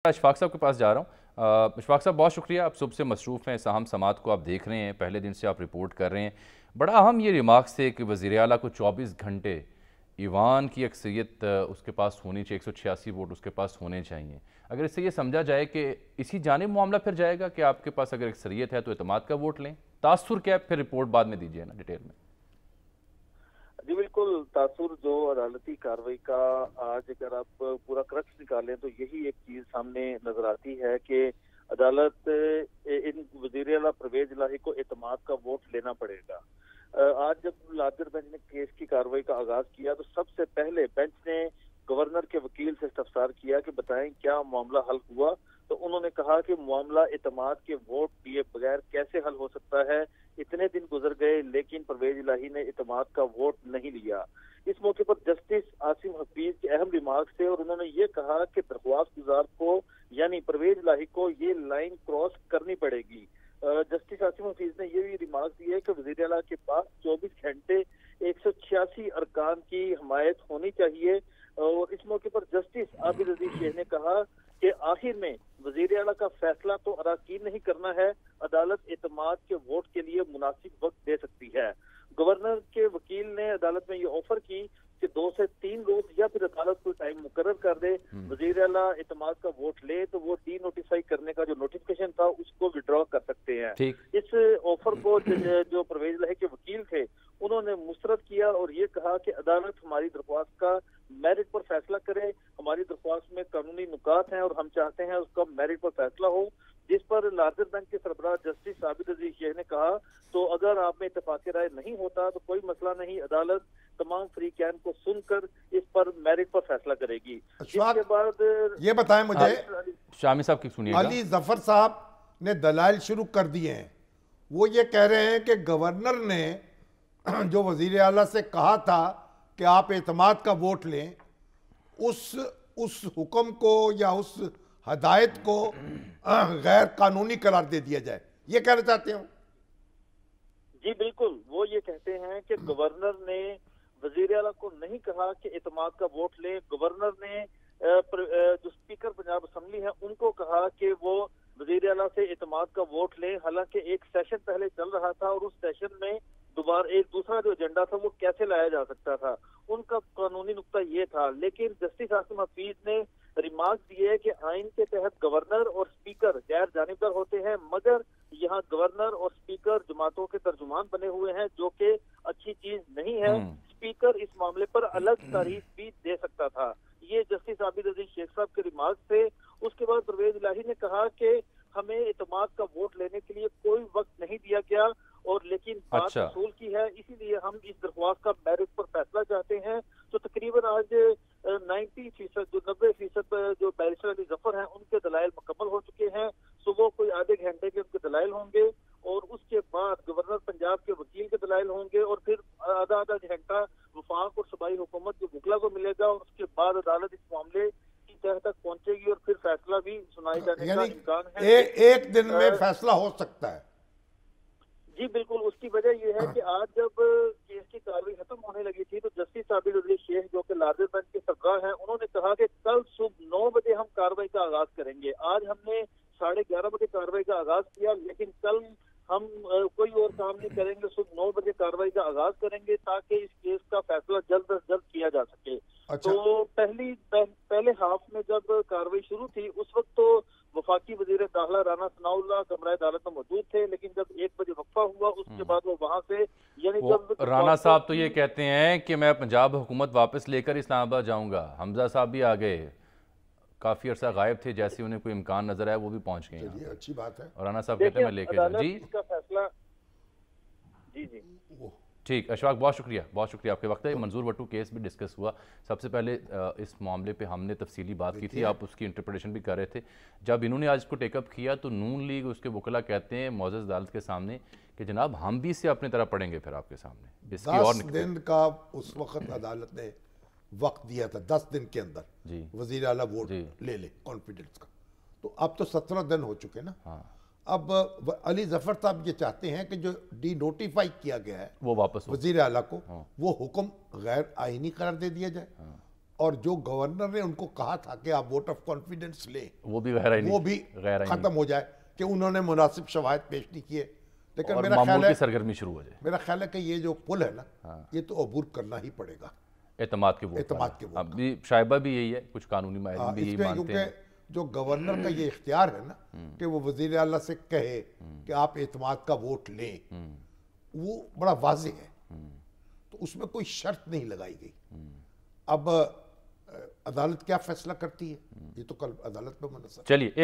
अशफाक साहब के पास जा रहा हूँ। अशफाक साहब, बहुत शुक्रिया, आप सुबह से मसरूफ़ हैं, साहम समात को आप देख रहे हैं, पहले दिन से आप रिपोर्ट कर रहे हैं। बड़ा अहम ये रिमार्क्स थे कि वज़ीर आला को 24 घंटे ईवान की अक्सरियत उसके पास होनी चाहिए, 186 वोट उसके पास होने चाहिए। अगर इससे ये समझा जाए कि इसी जानिब मामला फिर जाएगा कि आपके पास अगर अक्सरियत है तो एतमाद का वोट लें, तासुर क्या है, फिर रिपोर्ट बाद में दीजिए ना डिटेल में। जी बिल्कुल, तासुर जो अदालती कार्रवाई का आज अगर आप पूरा क्रक्स निकालें तो यही एक चीज सामने नजर आती है कि अदालत इन वज़ीर आला परवेज इलाही को एतमाद का वोट लेना पड़ेगा। आज जब लार्जर बेंच ने केस की कार्रवाई का आगाज किया तो सबसे पहले बेंच ने गवर्नर के वकील से इस्तफसार किया कि बताएं क्या मामला हल हुआ। तो उन्होंने कहा कि मामला एतमाद के वोट दिए बगैर कैसे हल हो सकता है। इतने दिन गुजर गए लेकिन परवेज इलाही ने एतमाद का वोट नहीं लिया। इस मौके पर जस्टिस आसिम हफीज के अहम रिमार्क्स थे और उन्होंने ये कहा कि दरख्वास्त गुजार को यानी परवेज इलाही को ये लाइन क्रॉस करनी पड़ेगी। जस्टिस आसिम हफीज ने ये भी रिमार्क दिए कि वज़ीर आला के पास 24 घंटे 186 अरकान की हमायत होनी चाहिए। और इस मौके पर जस्टिस आबिद अजीज शेख ने कहा कि आखिर में वज़ीर आला का फैसला तो अराकीन नहीं करना है, अदालत एतमाद के वोट के लिए मुनासिब वक्त दे सकती है। गवर्नर के वकील ने अदालत में ये ऑफर की कि 2 से 3 रोज या फिर अदालत को टाइम मुकर्रर कर दे, वज़ीर आला एतमाद का वोट ले तो वो डी नोटिफाई करने का जो नोटिफिकेशन था उसको विड्रॉ कर सकते हैं। इस ऑफर को जो परवेज इलाही के वकील थे उन्होंने मुस्तरद किया और ये कहा कि अदालत हमारी दरख्वास्त का मेरिट पर फैसला करे। हमारी दरख्वास्त में कानूनी नुकात हैं और हम चाहते हैं उसका मेरिट पर फैसला हो। जिस पर लार्जर बेंच के सरबराह जस्टिस आबिद अजीज शेख ने कहा तो अगर आप में इत्तेफाक राय नहीं होता तो कोई मसला नहीं, अदालत तमाम फ्री कैन को सुनकर इस पर मेरिट पर फैसला करेगी। इसके बाद ये बताएं मुझे, शामी साहब की सुनिएगा। अली जफर साहब ने दलाइल शुरू कर दिए हैं। वो ये कह रहे हैं कि गवर्नर ने जो वजीर आला से कहा था कि आप एतमाद का वोट लें, उस हुक्म को या उस हदायत को गैर कानूनी करार दे दिया जाए, ये कहना चाहते हो? जी बिल्कुल, वो ये कहते हैं कि गवर्नर ने वजीर आला को नहीं कहा कि एतमाद का वोट ले। गवर्नर ने जो स्पीकर पंजाब असम्बली है उनको कहा कि वो वजीर आला से एतमाद का वोट ले। हालांकि एक सेशन पहले चल रहा था और उस सेशन में दोबारा एक दूसरा जो एजेंडा था वो कैसे लाया जा सकता था, उनका कानूनी नुक्ता ये था। लेकिन जस्टिस आसिम हफीज ने रिमार्क दिए कि आइन के तहत गवर्नर और स्पीकर गैर जानिबदार होते हैं, मगर यहाँ गवर्नर और स्पीकर जमातों के तर्जुमान बने हुए हैं जो कि अच्छी चीज नहीं है। स्पीकर इस मामले पर अलग तारीख भी दे सकता था। ये जस्टिस आबिद अजीज शेख साहब के रिमार्क थे। उसके बाद परवेज इलाही ने कहा कि हमें एतमाद का वोट लेने के लिए कोई वक्त नहीं दिया गया और लेकिन बात असूल की है, इसीलिए हम इस दरख्वास्त का मेरिट पर फैसला चाहते हैं। तो तकरीबन आज 90% जो 90% जो बैरिस्टर अली जफर हैं उनके दलाइल मुकम्मल हो चुके हैं। सुबह कोई आधे घंटे के उनके दलाइल होंगे और उसके बाद गवर्नर पंजाब के वकील के दलाइल होंगे और फिर आधा घंटा वफाक और सूबाई हुकूमत के वकला को मिलेगा और उसके बाद अदालत इस मामले की तह तक पहुंचेगी और फिर फैसला भी सुनाए जाने का इम्कान है। एक दिन में फैसला हो सकता है। जी बिल्कुल, उसकी वजह यह है कि आज जब केस की कार्रवाई खत्म होने लगी थी तो जस्टिस आबिद अजीज शेख जो कि लार्जर बेंच के सरबराह हैं उन्होंने कहा कि कल सुबह 9 बजे हम कार्रवाई का आगाज करेंगे। आज हमने 11:30 बजे कार्रवाई का आगाज किया, लेकिन कल हम कोई और काम नहीं करेंगे, सुबह 9 बजे कार्रवाई का आगाज करेंगे ताकि इस केस का फैसला जल्द अज जल्द किया जा सके। अच्छा। तो पहले हाफ में जब कार्रवाई शुरू थी उस वक्त तो वफाकी वजीर दाखिला राना सनाउल्लाह कमरा अदालत में मौजूद थे, लेकिन जब 1 बजे वक्फा हुआ उसके बाद वो वहां से यानी जब राना साहब तो ये कहते हैं कि मैं पंजाब हुकूमत वापस लेकर इस्लामाबाद जाऊंगा। हमजा साहब भी आ गए, काफी अरसा गायब थे, जैसे उन्हें कोई इम्कान नजर आया वो भी पहुंच गए। ये अच्छी बात है। और राना साहब कहते हैं मैं लेके जी इसका फैसला जी ठीक। अशफाक, बहुत शुक्रिया आपके वक्त है। मंजूर वट्टू केस भी डिस्कस हुआ। सबसे पहले इस मामले पे हमने तफसीली बात की थी, आप उसकी इंटरप्रिटेशन भी कर रहे थे। जब इन्होंने आज इसको टेकअप किया तो नून लीग उसके वकला कहते हैं मौजूद अदालत के सामने कि जनाब हम भी इसे अपनी तरह पढ़ेंगे फिर आपके सामने। इसकी और 10 दिन का उस वक्त अदालत ने वक्त दिया था, 10 दिन के अंदर वजीर आला वोट ले ले कॉन्फिडेंस का। तो अब तो 17 दिन हो चुके ना। अब अली जफर साहब ये चाहते हैं कि जो डी नोटिफाई किया गया है वो वापस वजीर आला को, वो हुक्म गैर आईनी करार दे दिया जाए। اور جو گورنر نے ان کو کہا تھا کہ آپ ووٹ آف کانفیڈنس لیں وہ بھی غیر آئینی، وہ بھی غیر آئینی، ختم ہو جائے کہ انہوں نے مناسب شواہد پیش نہیں کیے. لیکن اور میرا معمول خیال کی ہے سرگرمی شروع ہو جائے. میرا خیال ہے کہ یہ جو پل ہے نا یہ تو عبور کرنا ہی پڑے گا اعتماد کے ووٹ، اعتماد کے ووٹ. ابھی شائبہ بھی یہی ہے، کچھ قانونی ماہرین بھی اس یہی میں مانتے ہیں. کیونکہ جو گورنر کا یہ اختیار ہے نا کہ وہ وزیر اعلیٰ سے کہے کہ آپ اعتماد کا ووٹ لیں، وہ بڑا واضح ہے، تو اس میں کوئی شرط نہیں لگائی گئی. اب عدالت کیا فیصلہ کرتی ہے یہ تو کل عدالت میں منحصر ہے. چلیے